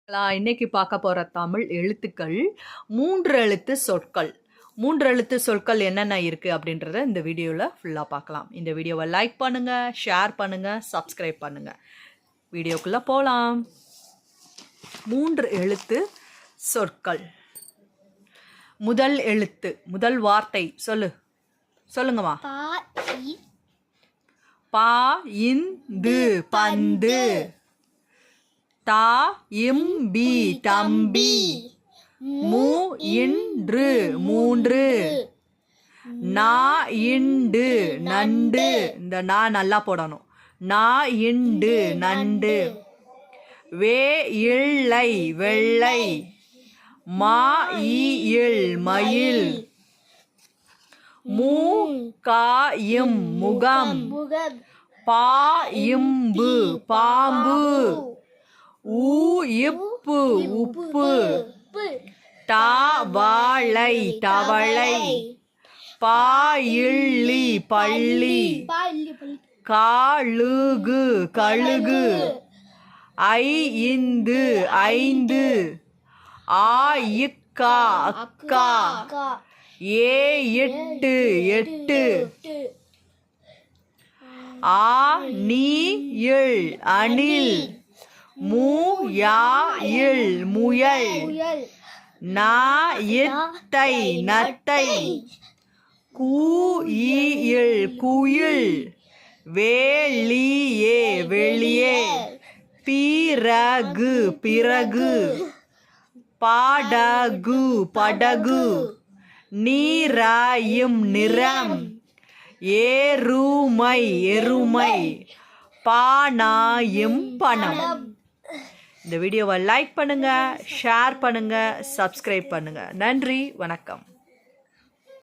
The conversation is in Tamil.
இன்னைக்கு பார்க்க போகிற தமிழ் எழுத்துக்கள் 3 எழுத்து சொற்கள். 3 எழுத்து சொற்கள் என்னென்ன இருக்குது அப்படின்றத இந்த வீடியோவில் ஃபுல்லாக பார்க்கலாம். இந்த வீடியோவை லைக் பண்ணுங்கள், ஷேர் பண்ணுங்கள், சப்ஸ்கிரைப் பண்ணுங்கள். வீடியோக்குள்ளே போகலாம். 3 எழுத்து சொற்கள். முதல் எழுத்து, முதல் வார்த்தை சொல்லுங்கம்மா. பா இந்து பந்து. தா இம்பி தம்பி. மூ இன்று மூன்று. நா இண்டு நண்டு. இந்த நா நல்லா போடணும். நா இண்டு நண்டு. வே இள்ளை வெள்ளை. மா இல் மயில். மூ கா இம் முகம். பா இம்பு பாம்பு. ஊ இப்பு உப்பு. டா வாழை தவளை. பா இள்ளி பள்ளி. காழுகு கழுகு. ஐ இந்து ஐந்து. ஆ இக்கா அக்கா. ஏ எட்டு எட்டு. ஆ நீ இல் அணில். மூ யா இல் முயல். நா இத்தை நத்தை. கூ இல் குயில். வேலியே வெளியே. பிறகு பிறகு. பாடகு படகு. நீராயும் நிறம். ஏறுமை எருமை. பானாயும் பணம். இந்த வீடியோவை லைக் பண்ணுங்கள், ஷேர் பண்ணுங்கள், சப்ஸ்கிரைப் பண்ணுங்கள். நன்றி, வணக்கம்.